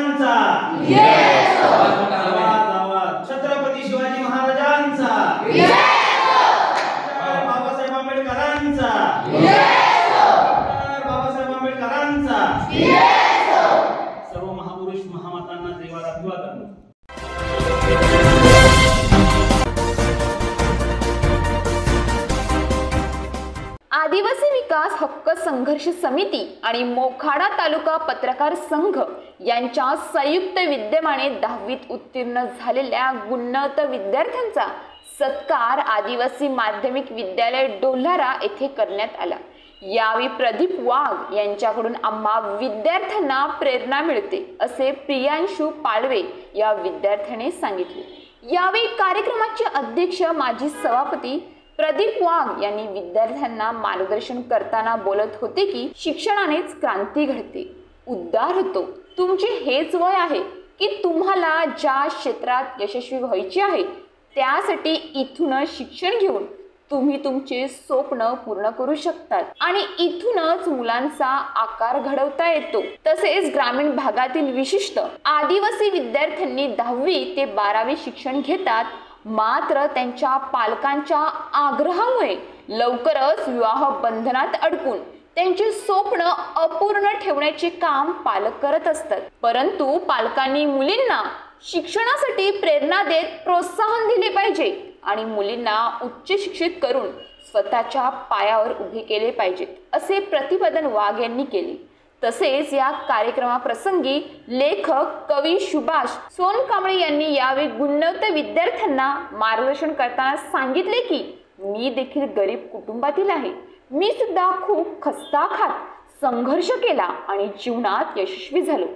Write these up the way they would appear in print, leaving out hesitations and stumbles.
महाराजांचा छत्रपती शिवाजी महाराजांचा बाबासाहेब आंबेडकरांचा बाबासाहेब आंबेडकरांचा सर्व महापुरुष महामातांना देवाला अभिवादन। आदिवासी विकास हक्क संघर्ष समिती आणि मोखाडा तालुका पत्रकार संघ यांच्या संयुक्त विद्यमाने 10वीत उत्तीर्ण झालेल्या गुणवंत विद्यार्थ्यांचा सत्कार आदिवासी माध्यमिक विद्यालय डोल्हारा येथे करण्यात आला। यावेळी प्रदीप वाघ यांच्याकडून आम्हा विद्यार्थ्यांना प्रेरणा मिळते असे प्रियांशु पालवे या विद्यार्थ्याने सांगितले। यावेळी कार्यक्रमाचे अध्यक्ष माजी सभापती प्रदीप वाघ यांनी विद्यार्थ्यांना मार्गदर्शन करताना बोलत होते की शिक्षणानेच क्रांती घडते, उद्धार होतो। तुमचे हेच वय आहे की तुम्हाला ज्या क्षेत्रात यशस्वी व्हायचे आहे त्यासाठी इथूनच शिक्षण घेऊन तुम्ही तुमचे स्वप्न पूर्ण करू शकतात आणि इथूनच मुलांचा आकार घडवता येतो। तसेच ग्रामीण भागातील विशिष्ट आदिवासी विद्यार्थ्यांनी 10वी ते 12वी शिक्षण घेतात, मात्र त्यांच्या पालकांच्या आग्रहामुळे लवकरच विवाह बंधनात अडकून त्यांचे स्वप्न अपूर्ण ठेवण्याचे काम पालक करत असतात। परंतु पालकांनी मुलींना शिक्षणासाठी प्रेरणा देत प्रोत्साहन दिले पाहिजे आणि मुलींना उच्च शिक्षित करून स्वतःच्या पायावर उभे केले पाहिजेत असे प्रतिपादन वाघ यांनी केले। तसेच या कार्यक्रमाप्रसंगी लेखक कवी सुभाष सोनकांबळे यांनी यावेळी गुणवंत विद्यार्थ्यांना मार्गदर्शन करताना सांगितले की मी देखील गरीब कुटुंबातील आहे, मी सुद्धा खूप खस्ताखात संघर्ष केला आणि जीवनात यशस्वी झालो।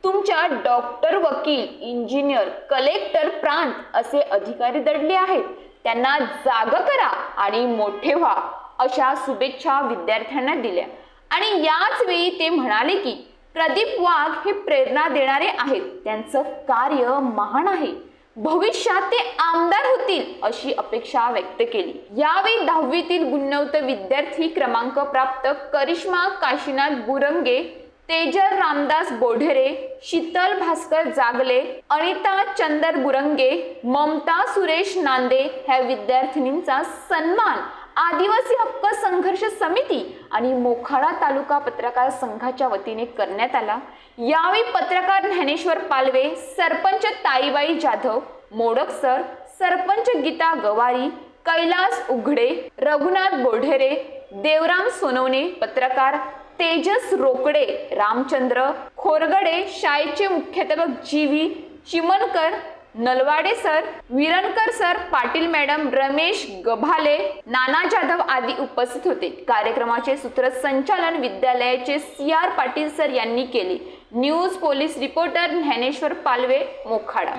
तुमच्या डॉक्टर, वकील, इंजिनियर, कलेक्टर, प्रांत असे अधिकारी दडले आहेत, त्यांना जागा करा आणि मोठे व्हा अशा शुभेच्छा विद्यार्थ्यांना दिल्या। आणि याच वेळी ते म्हणाले की प्रदीप वाघ हे प्रेरणा देणारे आहेत, त्यांचं कार्य महान आहे, भविष्यात ते आमदार होतील अशी अपेक्षा व्यक्त केली। यावेळी 10वीतील गुणवंत विद्यार्थी क्रमांक प्राप्त करिश्मा काशीनाथ बुरंगे, तेजल रामदास बोढेरे, शीतल भास्कर जागले, अनिता चंदर बुरंगे, ममता सुरेश नांदे ह्या विद्यार्थिनींचा सन्मान आदिवासी हक्क संघर्ष समिती आणि मोखाडा तालुका पत्रकार संघाच्या वतीने करण्यात आला। यावेळी पत्रकार ज्ञानेश्वर पालवे, सरपंच ताईबाई जाधव, मोडक सर, सरपंच गीता गवारी, कैलास उघडे, रघुनाथ बोढेरे, देवराम सोनवणे, पत्रकार तेजस रोकडे, रामचंद्र खोरगडे, शाळेचे मुख्याध्यापक G V Chimankar, Nalawade sir, Viranakar sir, Patil madam, Ramesh Gabhale, Nana Jadhav आदी उपस्थित होते। कार्यक्रमाचे सूत्रसंचालन विद्यालयाचे CR पाटील सर यांनी केले। News police reporter Dnyaneshwar Palve, Mokhada.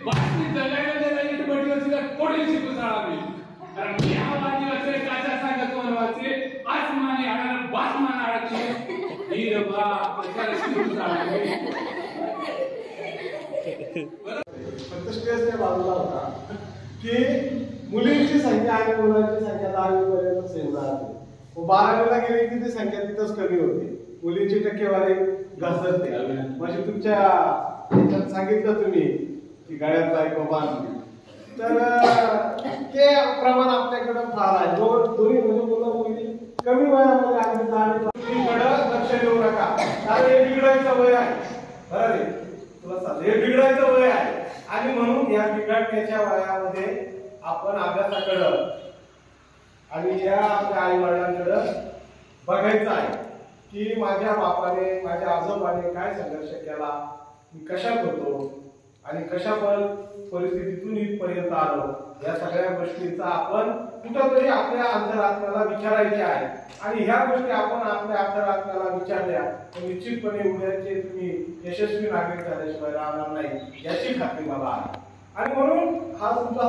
बाकी जगायला जगायला पडलं कोणी शिकू कारण फक्त स्ट्रेसच्या बाजूला होता की मुलींची संख्या आणि मुलांची संख्या 10वी पर्यंत सेम राहते. 12वीला गेली की ती संख्या तिथंच कमी होती. मुलींची टक्केवारी घसरते. म्हणजे तुमच्या ह्याच्यात सांगितलं तुम्ही की गळ्यात बायको बांधली, तर ते प्रमाण आपल्याकडं फार आहे. दोन्ही म्हणजे मुलं मुली कमी वयामध्ये अगदी 10वीकडे लक्ष देऊ नका, कारण हे बिघडायचं वय आहे. बरं रे, तुला सांग, हे बिघडायचं वय आहे. आणि म्हणून या बिघडण्याच्या वयामध्ये आपण अभ्यासाकडं आणि या आपल्या आई वडिलांकडं बघायचं आहे की माझ्या बापाने, माझ्या आजोबाने काय संघर्ष केला, मी कशात होतो आणि कशा परिस्थितीतून इथपर्यंत आलो. या सगळ्या गोष्टींचा आपण कुठंतरी आपल्या अंतरात्म्याला विचारायचे आहे. आणि ह्या गोष्टी आपण आपल्या अंतरात्म्याला विचारल्या तर निश्चितपणे उद्याचे तुम्ही यशस्वी नागरिक झाल्याशिवाय राहणार नाही याची खात्री मला आहे. आणि म्हणून हा तुमचा